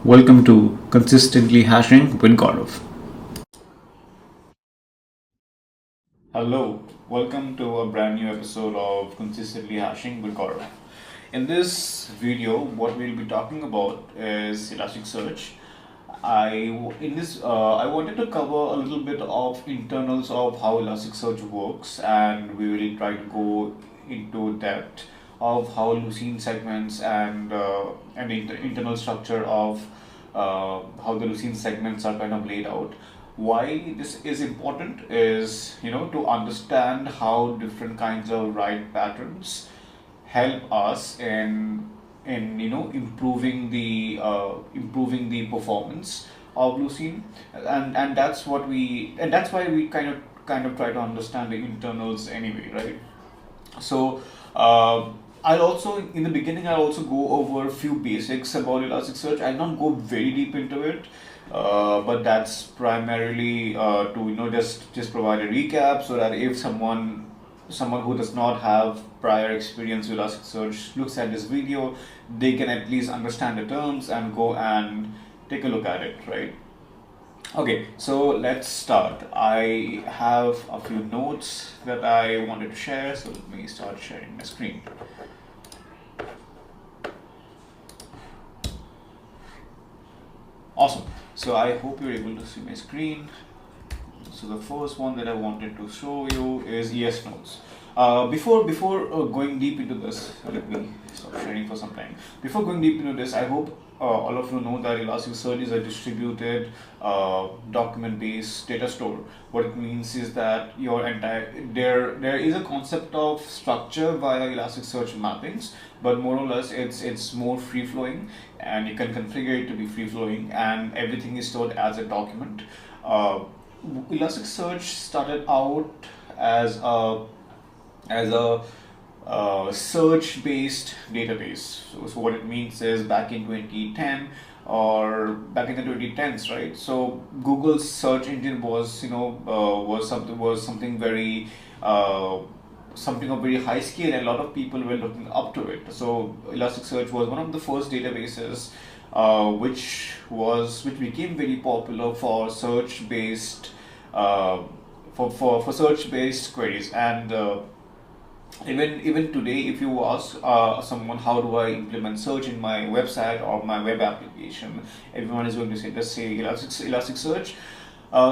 Welcome to Consistently Hashing with Gaurav. Hello, welcome to a brand new episode of Consistently Hashing with Gaurav. In this video, what we'll be talking about is Elasticsearch. I wanted to cover a little bit of internals of how Elasticsearch works, and we will try to go into depth of how Lucene segments and the internal structure of how the Lucene segments are kind of laid out. Why this is important is to understand how different kinds of write patterns help us in improving the performance of Lucene, and that's why we kind of try to understand the internals anyway, right? So I'll also in the beginning I'll also go over a few basics about Elasticsearch. I'll not go very deep into it, but that's primarily to just provide a recap so that if someone who does not have prior experience with Elasticsearch looks at this video, they can at least understand the terms and go and take a look at it, right? Okay, so let's start. I have a few notes that I wanted to share, so let me start sharing my screen. Awesome. So I hope you're able to see my screen. So the first one that I wanted to show you is ES nodes. Before going deep into this, let me stop sharing for some time. Before going deep into this, I hope all of you know that Elasticsearch is a distributed document-based data store. What it means is that there is a concept of structure via Elasticsearch mappings, but more or less it's more free flowing, and you can configure it to be free flowing, and everything is stored as a document. Elasticsearch started out as a search-based database. So what it means is back in 2010 or back in the 2010s, right? So Google's search engine was something very something of very high scale, and a lot of people were looking up to it. So Elasticsearch was one of the first databases which became very popular for search based for search based queries, and even today, if you ask someone how do I implement search in my website or my web application, everyone is going to say Elasticsearch.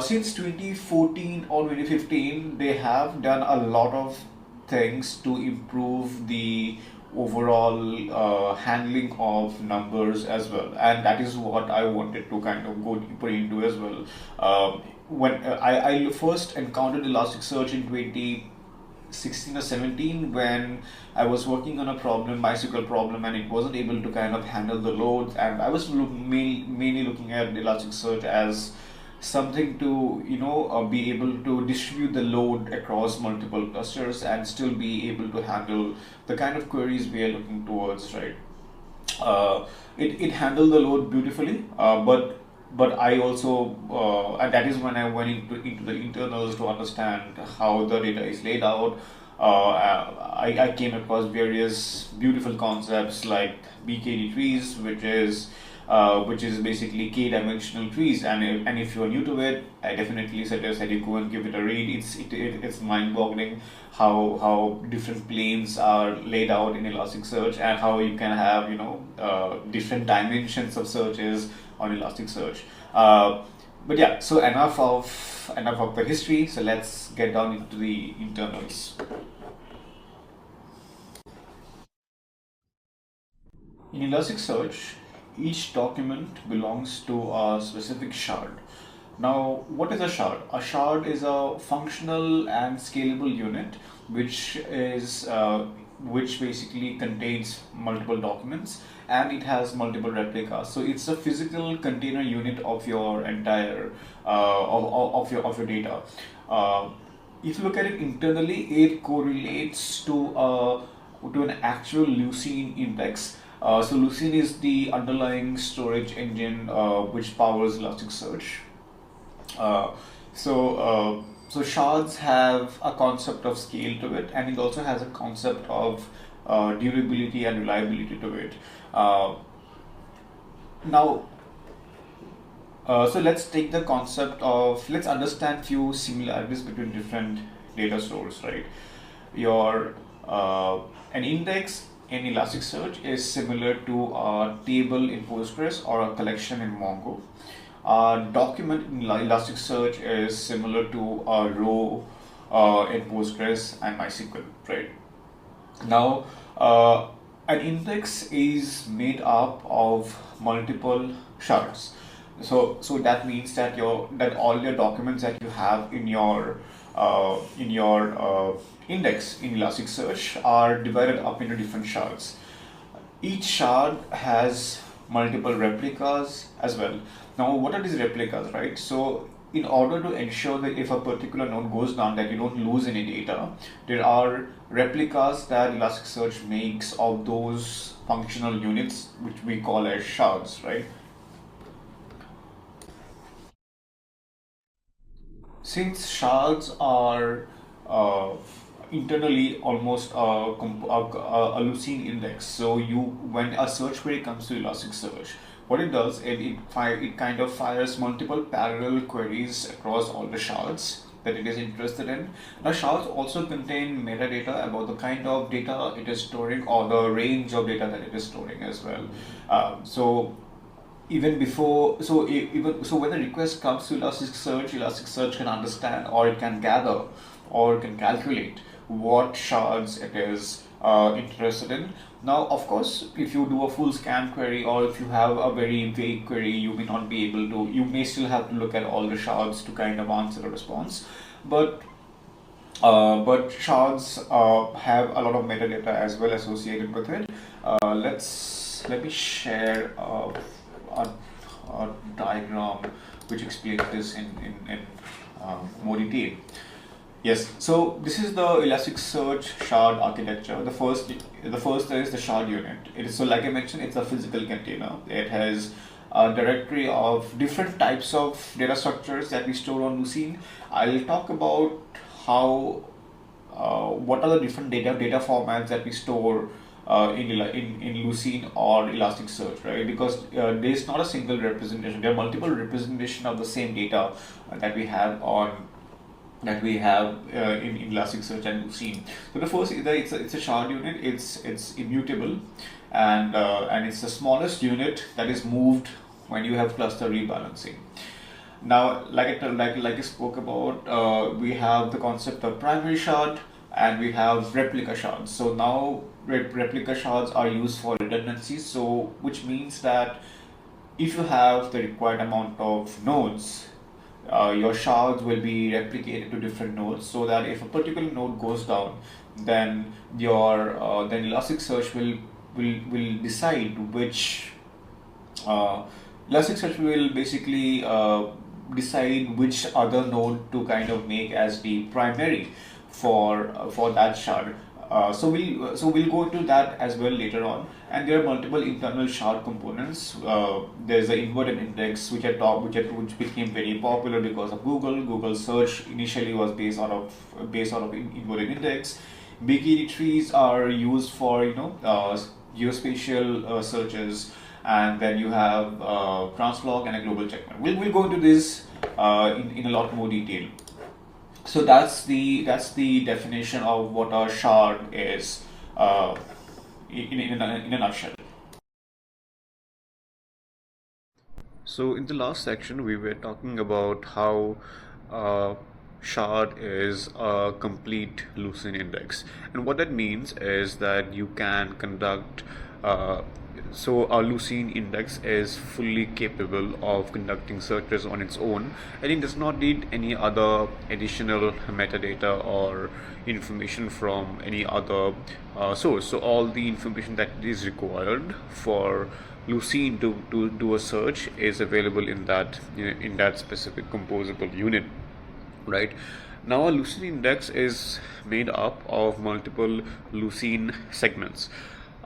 Since 2014 or 2015, they have done a lot of things to improve the overall handling of numbers as well, and that is what I wanted to kind of go deeper into as well. When I first encountered Elasticsearch in 2016 or 17, when I was working on a problem, MySQL problem, and it wasn't able to kind of handle the load, and I was mainly looking at Elasticsearch as something to be able to distribute the load across multiple clusters and still be able to handle the kind of queries we are looking towards, right? It handled the load beautifully, but I also and that is when I went into the internals to understand how the data is laid out. I came across various beautiful concepts like BKD trees, which is basically k-dimensional trees, and if you're new to it, I definitely suggest that you go and give it a read. It's mind-boggling how different planes are laid out in Elasticsearch, and how you can have different dimensions of searches on Elasticsearch. But yeah, so enough of the history. So let's get down into the internals. In Elasticsearch, each document belongs to a specific shard. Now, what is a shard? A shard is a functional and scalable unit which basically contains multiple documents, and it has multiple replicas. So it's a physical container unit of your entire of your data. If you look at it internally, it correlates to an actual Lucene index. So Lucene is the underlying storage engine which powers Elasticsearch. Uh, so shards have a concept of scale to it, and it also has a concept of durability and reliability to it. Now, So let's take the concept of, let's understand few similarities between different data stores, right? Your an index in Elasticsearch is similar to a table in Postgres or a collection in Mongo. A document in Elasticsearch is similar to a row in Postgres and MySQL, right? Now, an index is made up of multiple shards. So that means that that all your documents that you have in your index in Elasticsearch are divided up into different shards. Each shard has multiple replicas as well. Now, what are these replicas, right? So, in order to ensure that if a particular node goes down, that you don't lose any data, there are replicas that Elasticsearch makes of those functional units, which we call as shards, right? Since shards are uh, internally almost a Lucene index, so when a search query comes to Elasticsearch, what it does, it kind of fires multiple parallel queries across all the shards that it is interested in. Now, shards also contain metadata about the kind of data it is storing or the range of data that it is storing as well. So even before so even so when the request comes to Elasticsearch can understand, or it can gather, or it can calculate what shards it is interested in. Now, of course, if you do a full scan query, or if you have a very vague query, you may not be able to, you may still have to look at all the shards to kind of answer the response. But shards have a lot of metadata as well associated with it. Let me share a, a diagram which explains this in more detail. Yes, so this is the Elasticsearch shard architecture. The first is the shard unit. It is, so like I mentioned, it's a physical container. It has a directory of different types of data structures that we store on Lucene. I'll talk about how what are the different data formats that we store in Lucene or Elasticsearch, right? Because there is not a single representation. There are multiple representation of the same data that we have in Elasticsearch and Lucene. So the first is that it's a shard unit. It's immutable, and it's the smallest unit that is moved when you have cluster rebalancing. Now, like I spoke about, we have the concept of primary shard, and we have replica shards. So now replica shards are used for redundancy. So which means that if you have the required amount of nodes, your shards will be replicated to different nodes, so that if a particular node goes down, then then Elasticsearch will decide which Elasticsearch will basically decide which other node to kind of make as the primary for that shard. So we'll go into that as well later on. And there are multiple internal shard components. There's the inverted index, which which became very popular because of Google. Google search initially was based out of inverted index. Big trees are used for geospatial searches, and then you have translog and a global checkpoint. We'll go into this in a lot more detail. So that's the definition of what a shard is in a nutshell. So in the last section, we were talking about how shard is a complete Lucene index, and what that means is that you can conduct. So our Lucene index is fully capable of conducting searches on its own, and it does not need any other additional metadata or information from any other source. So all the information that is required for Lucene to do a search is available in that specific composable unit, right? Now, a Lucene index is made up of multiple Lucene segments.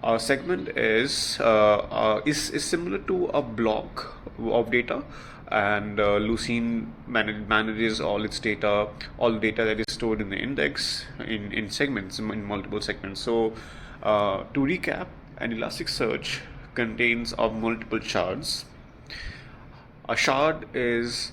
A segment is similar to a block of data, and Lucene manages all its data, all the data that is stored in the index in segments, in multiple segments. So, to recap, an Elasticsearch contains of multiple shards. A shard is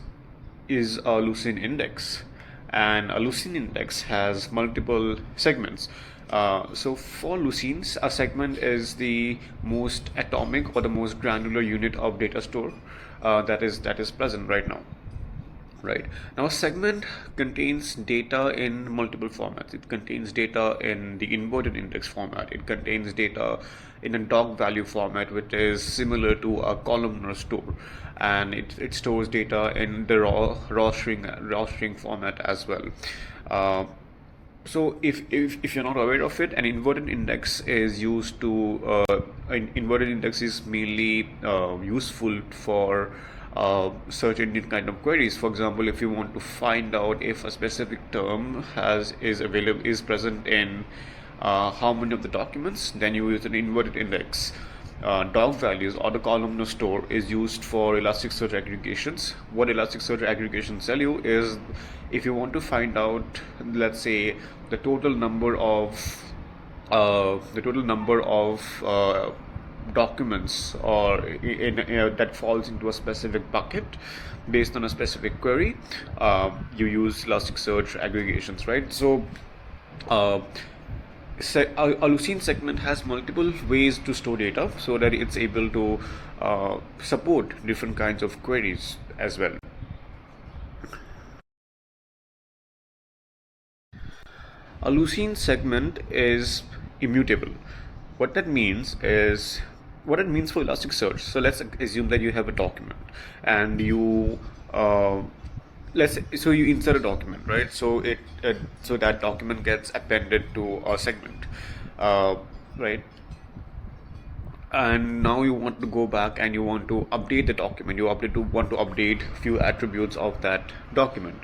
a Lucene index, and a Lucene index has multiple segments. So for Lucenes, a segment is the most atomic or the most granular unit of data store that is present right now. Right. Now, a segment contains data in multiple formats. It contains data in the inverted index format. It contains data in a dog value format, which is similar to a columnar store, and it stores data in the raw string format as well. Uh, so if you're not aware of it, an inverted index is used to an inverted index is mainly useful for search engine kind of queries. For example, if you want to find out if a specific term is present in how many of the documents, then you use an inverted index. Dog values or the columnar store is used for Elasticsearch aggregations. What Elasticsearch aggregations tell you is if you want to find out, let's say, the total number of documents or that falls into a specific bucket based on a specific query, you use Elasticsearch aggregations, right? So uh, a Lucene segment has multiple ways to store data so that it's able to support different kinds of queries as well. A Lucene segment is immutable. What that means is what it means for Elasticsearch. So let's assume that you have a document and you you insert a document, right? So that document gets appended to a segment, uh, right? And now you want to go back and you want to update the document. Want to update few attributes of that document.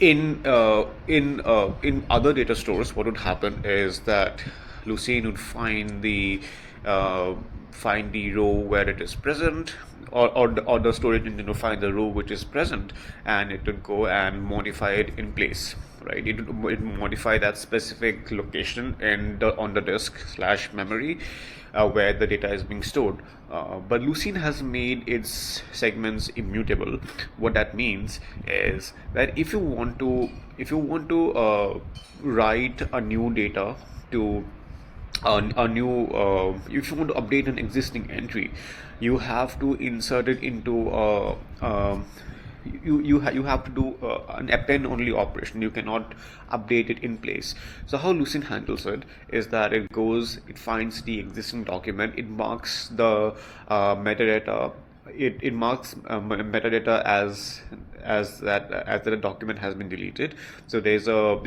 In other data stores, what would happen is that Lucene would uh, find the row where it is present, or the storage engine will find the row which is present, and it would go and modify it in place. Right, it modify that specific location on the disk/memory where the data is being stored. But Lucene has made its segments immutable. What that means is that if you want to write a new data to a new if you want to update an existing entry, you have to insert it into you have to do an append only operation. You cannot update it in place. So how Lucene handles it is that it finds the existing document, it marks the metadata, it marks metadata as the document has been deleted. So there's a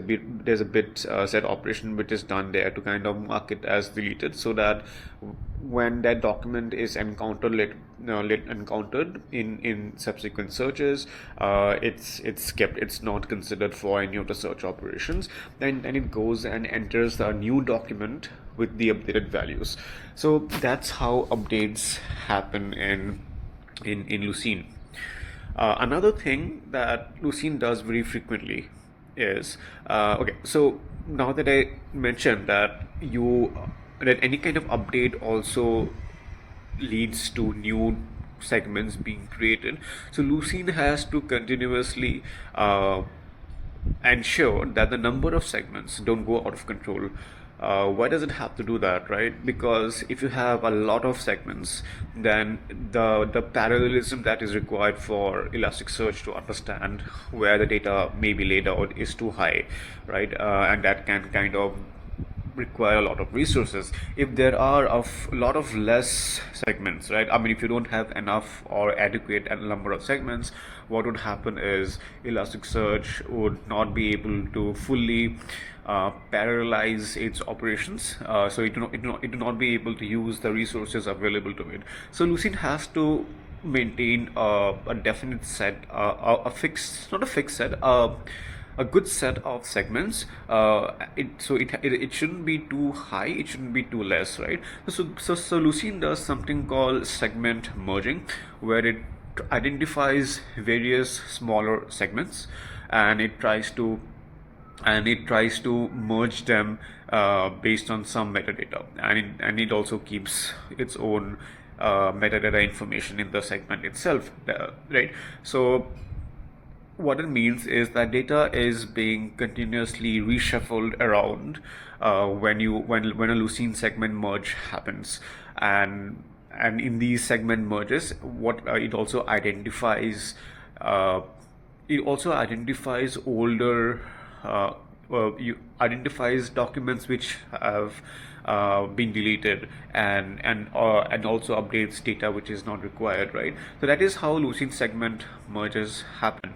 bit set operation which is done there to kind of mark it as deleted, so that when that document is encountered in subsequent searches, it's kept. It's not considered for any of the search operations. Then it goes and enters a new document with the updated values. So that's how updates happen in Lucene. Another thing that Lucene does very frequently is okay. So now that I mentioned that any kind of update also leads to new segments being created, so Lucene has to continuously ensure that the number of segments don't go out of control. Why does it have to do that, right? Because if you have a lot of segments, then the parallelism that is required for Elasticsearch to understand where the data may be laid out is too high, right? And that can kind of require a lot of resources. If there are lot of less segments, right? I mean, if you don't have enough or adequate number of segments, what would happen is Elasticsearch would not be able to fully parallelize its operations. So it will not be able to use the resources available to it. So Lucene has to maintain a definite set, a fixed, not a fixed set, a good set of segments. It shouldn't be too high, it shouldn't be too less, right? So Lucene does something called segment merging, where it identifies various smaller segments and it tries to and it tries to merge them based on some metadata, and it also keeps its own metadata information in the segment itself, right? So what it means is that data is being continuously reshuffled around when a Lucene segment merge happens, and in these segment merges, what uh, it also identifies older you identifies documents which have been deleted, and also updates data which is not required, right? So that is how Lucene segment merges happen.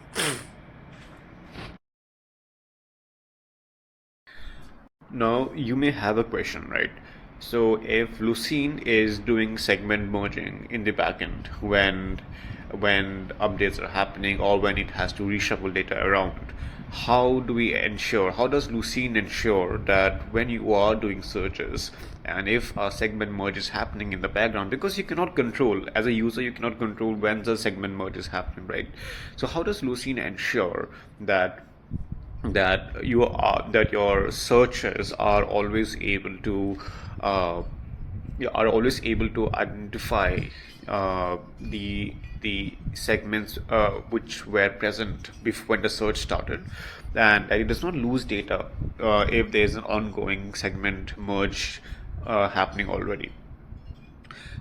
Now you may have a question, right? So if Lucene is doing segment merging in the backend when updates are happening or when it has to reshuffle data around, how does Lucene ensure that when you are doing searches and if a segment merge is happening in the background, because you cannot control, as a user, you cannot control when the segment merge is happening, right? So how does Lucene ensure that your searches are always able to uh, identify the segments which were present before when the search started, and that it does not lose data if there is an ongoing segment merge happening already.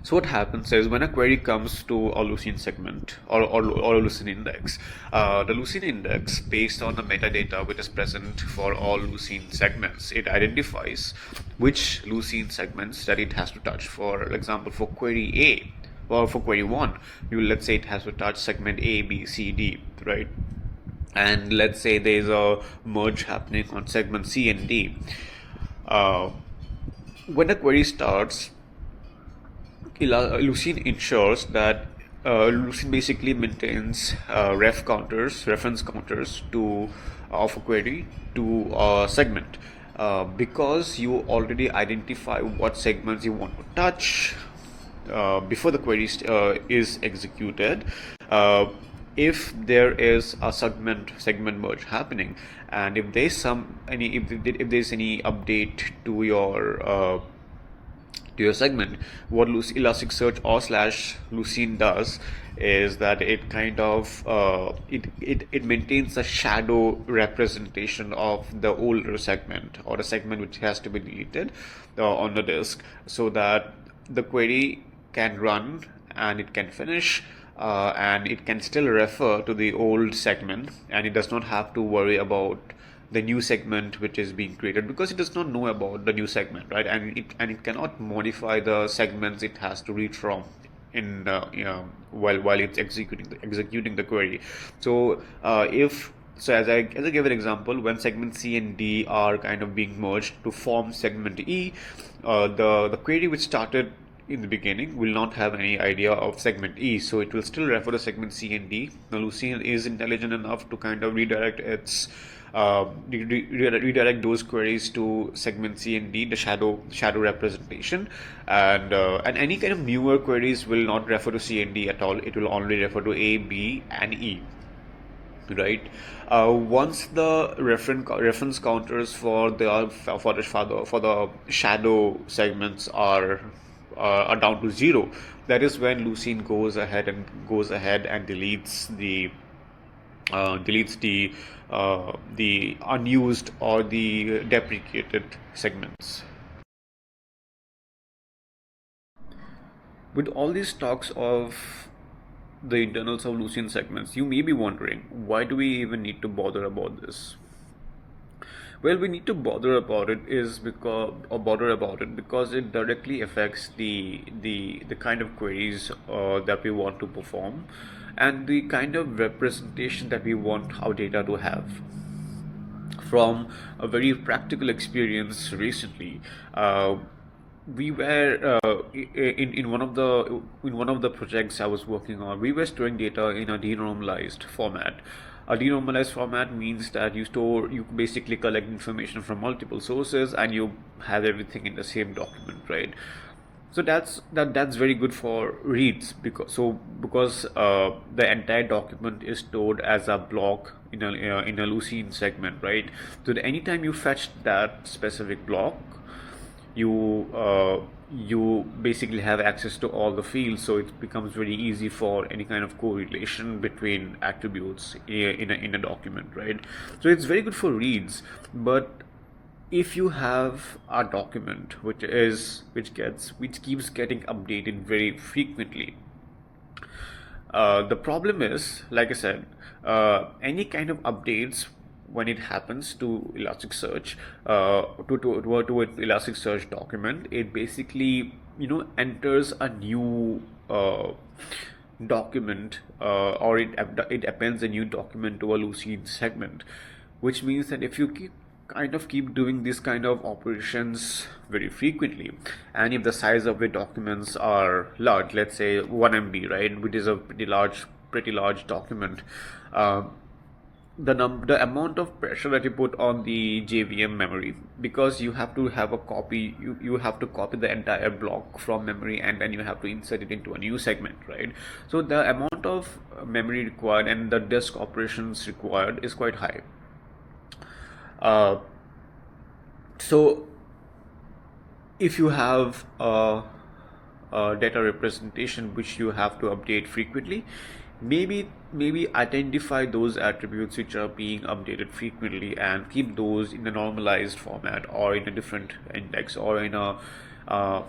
So what happens is when a query comes to a Lucene segment or a Lucene index, the Lucene index, based on the metadata which is present for all Lucene segments, it identifies which Lucene segments that it has to touch. For example, for query A or for query 1, let's say it has to touch segment A, B, C, D, right? And let's say there's a merge happening on segment C and D. Uh, when a query starts, Lucene ensures that Lucene basically maintains reference counters to of a query to a segment, because you already identify what segments you want to touch before the query is executed. Uh, if there is a segment merge happening, and if there's if there's any update to your segment, what Elasticsearch or slash Lucene does is that it kind of it maintains a shadow representation of the older segment or the segment which has to be deleted on the disk, so that the query can run and it can finish, and it can still refer to the old segment, and it does not have to worry about the new segment which is being created, because it does not know about the new segment, right? And it cannot modify the segments it has to read from in while it's executing the query. So if so as I gave an example, when segment C and D are kind of being merged to form segment E, the query which started in the beginning will not have any idea of segment E, so it will still refer to segment C and D. Now Lucene is intelligent enough to kind of redirect those queries to segment C and D, the shadow representation, and any kind of newer queries will not refer to C and D at all. It will only refer to A, B, and E, right? Once the reference counters for the shadow segments are down to zero, that is when Lucene goes ahead and deletes the unused or the deprecated segments. With all these talks of the internals of Lucene segments, you may be wondering, why do we even need to bother about this? Well, we need to bother about it because it directly affects the kind of queries that we want to perform, and the kind of representation that we want our data to have. From a very practical experience recently, we were in one of the projects I was working on. We were storing data in a denormalized format. A denormalized format means that you basically collect information from multiple sources and you have everything in the same document, right? So that's very good for reads, because the entire document is stored as a block in a Lucene segment, right? So that anytime you fetch that specific block, you basically have access to all the fields, so it becomes very easy for any kind of correlation between attributes in a document, right? So it's very good for reads. But if you have a document which keeps getting updated very frequently, the problem is, like I said, any kind of updates when it happens to Elasticsearch, to an Elasticsearch document, it basically enters a new document, or it appends a new document to a Lucene segment, which means that if you keep doing this kind of operations very frequently, and if the size of the documents are large, let's say 1 MB, right, which is a pretty large document, uh, the amount of pressure that you put on the JVM memory, because you have to have a copy, you have to copy the entire block from memory, and then you have to insert it into a new segment, right? So the amount of memory required and the disk operations required is quite high. uh, so if you have a data representation which you have to update frequently, maybe identify those attributes which are being updated frequently and keep those in a normalized format, or in a different index, or uh,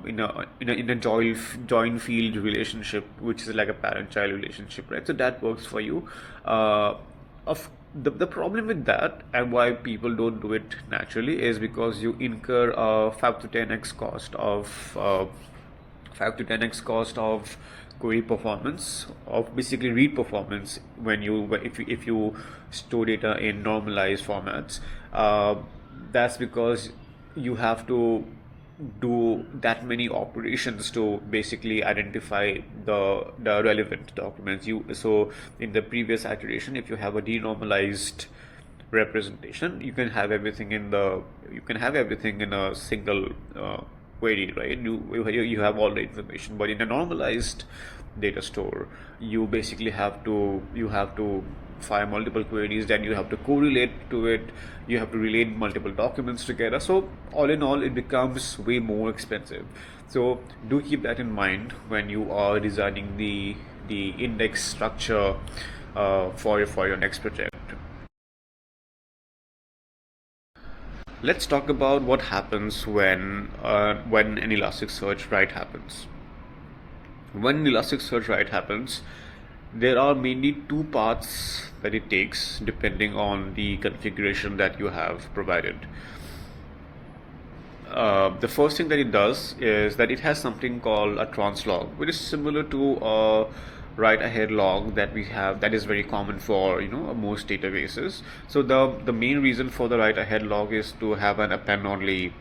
in a join field relationship, which is like a parent-child relationship, right? So that works for you. Of the problem with that, and why people don't do it naturally, is because you incur a 5 to 10x cost of 5 to 10x cost of query performance, of basically read performance, when if you store data in normalized formats. That's because you have to do that many operations to basically identify the relevant documents. So in the previous iteration, if you have a denormalized representation, you can have everything in a single query, right? You have all the information. But in a normalized data store, you have to fire multiple queries, then you have to correlate to it, you have to relate multiple documents together. So all in all, it becomes way more expensive. So do keep that in mind when you are designing the index structure for your next project. Let's talk about what happens when an Elasticsearch write happens. When Elasticsearch write happens, there are mainly two paths that it takes depending on the configuration that you have provided. The first thing that it does is that it has something called a translog, which is similar to a write ahead log that we have, that is very common for most databases. So the main reason for the write ahead log is to have an append only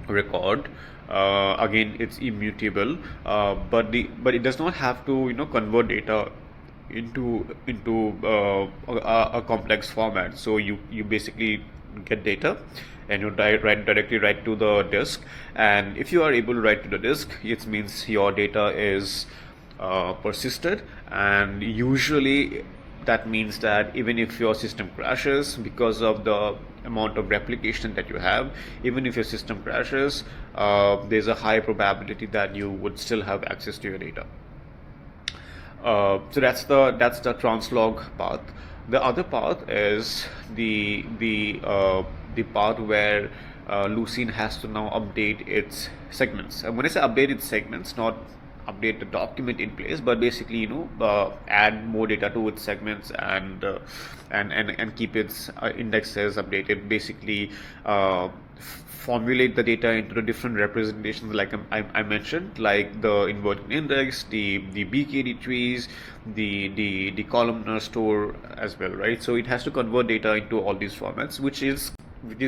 record. Again, it's immutable, but it does not have to convert data into a complex format. So you basically get data, and you directly write to the disk. And if you are able to write to the disk, it means your data is persisted. And usually that means that even if your system crashes, because of the amount of replication that you have, even if your system crashes, there's a high probability that you would still have access to your data. So that's the translog path. The other path is the path where Lucene has to now update its segments. And when I say update its segments, not update the document in place, but basically add more data to its segments, and keep its indexes updated. Basically, formulate the data into the different representations, like I mentioned, like the inverted index, the BKD trees, the columnar store as well, right? So it has to convert data into all these formats, which is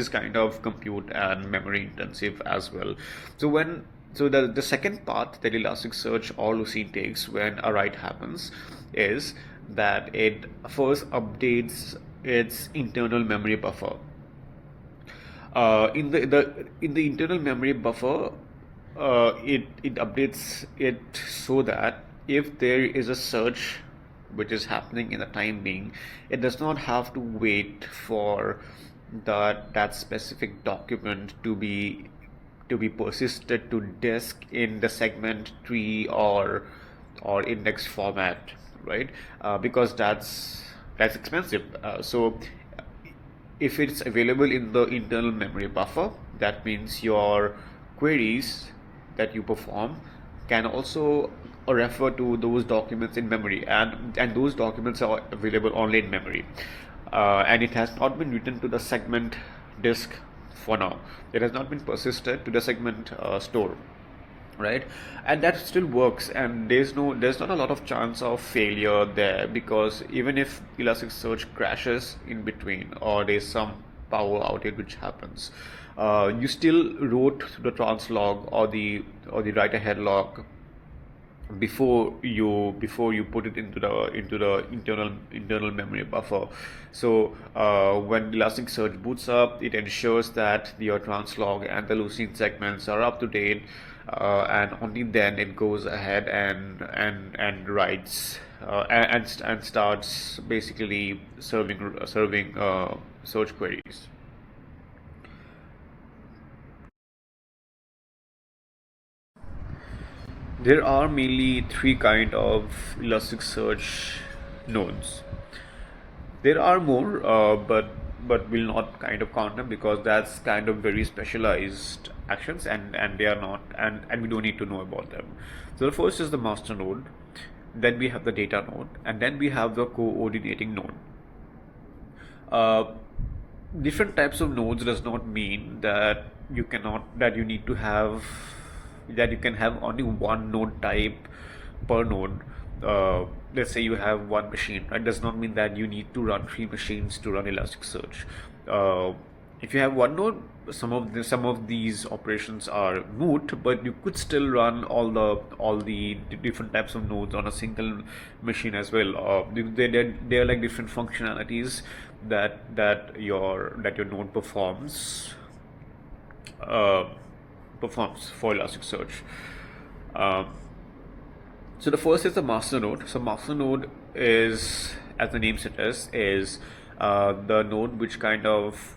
kind of compute and memory intensive as well. So the second path that Elasticsearch or Lucene takes when a write happens is that it first updates its internal memory buffer. In the internal memory buffer, it updates it so that if there is a search which is happening in the time being, it does not have to wait for that specific document to be persisted to disk in the segment tree or index format, right? Because that's expensive. So if it's available in the internal memory buffer, that means your queries that you perform can also refer to those documents in memory, and those documents are available only in memory. And it has not been written to the segment disk for now. It has not been persisted to the segment store, right? And that still works, and there's not a lot of chance of failure there, because even if Elasticsearch crashes in between or there's some power outage which happens, you still wrote the translog or the write ahead log before you put it into the internal memory buffer. So when Elasticsearch boots up, it ensures that your translog and the Lucene segments are up to date, and only then it goes ahead and writes and starts basically serving search queries. There are mainly three kind of Elasticsearch nodes. There are more, but we'll not kind of count them because that's kind of very specialized actions, and they are not, and we don't need to know about them. So the first is the master node, then we have the data node, and then we have the coordinating node. Uh, Different types of nodes does not mean that you need to have that you can have only one node type per node. Let's say you have one machine, right? Does not mean that you need to run three machines to run Elasticsearch. If you have one node, some of these operations are moot, but you could still run all the different types of nodes on a single machine as well. They're like different functionalities that your node uh, performs for Elasticsearch. Um, so the first is the master node. So master node is, as the name suggests, is the node which kind of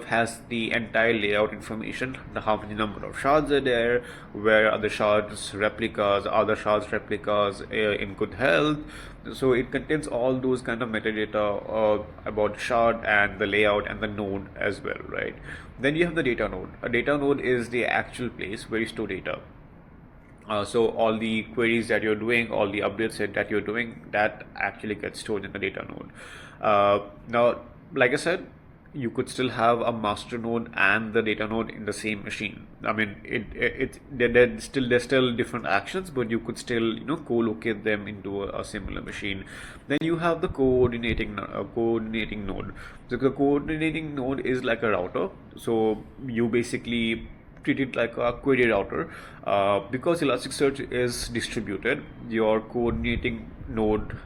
has the entire layout information, the how many number of shards are there, where are the shards replicas in good health. So it contains all those kind of metadata about shard and the layout and the node as well, right? Then you have the data node. A data node is the actual place where you store data. So all the queries that you're doing, all the updates that you're doing, that actually gets stored in the data node. Now, like I said, you could still have a master node and the data node in the same machine. I mean, there's still different actions, but you could still co-locate them into a similar machine. Then you have the coordinating node. So the coordinating node is like a router. So you basically treat it like a query router. Because Elasticsearch is distributed, your coordinating node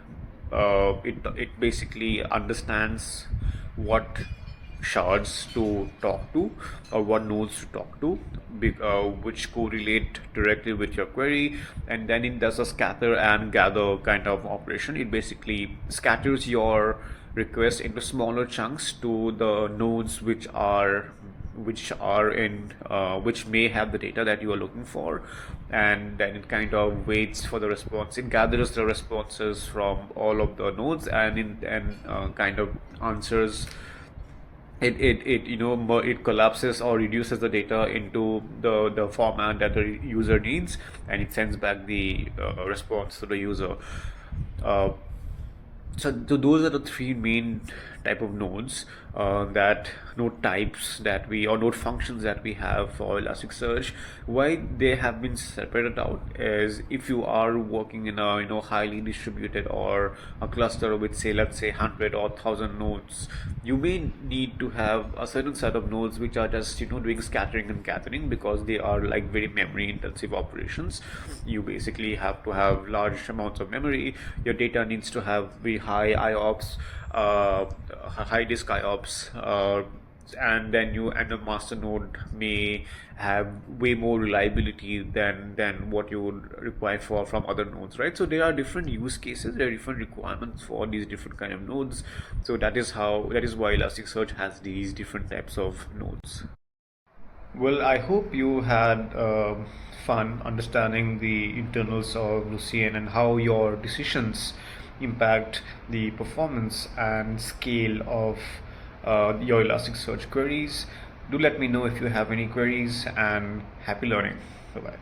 it basically understands what shards to talk to or what nodes to talk to, which correlate directly with your query, and then it does a scatter and gather kind of operation. It basically scatters your request into smaller chunks to the nodes which may have the data that you are looking for, and then it kind of waits for the response. It gathers the responses from all of the nodes and kind of answers. It collapses or reduces the data into the format that the user needs, and it sends back the response to the user. uh, so those are the three main type of nodes, that node types that we or node functions that we have for Elasticsearch. Why they have been separated out is if you are working in a highly distributed or a cluster with, say, let's say 100 or 1000 nodes, you may need to have a certain set of nodes which are just doing scattering and gathering, because they are like very memory intensive operations. You basically have to have large amounts of memory. Your data needs to have very high IOPS, high disk IOPS, and then you and a master node may have way more reliability than what you would require for from other nodes, right? So there are different use cases, there are different requirements for these different kind of nodes. So that is why Elasticsearch has these different types of nodes. Well, I hope you had fun understanding the internals of Lucene and how your decisions impact the performance and scale of your Elasticsearch queries. Do let me know if you have any queries, and happy learning. Bye bye.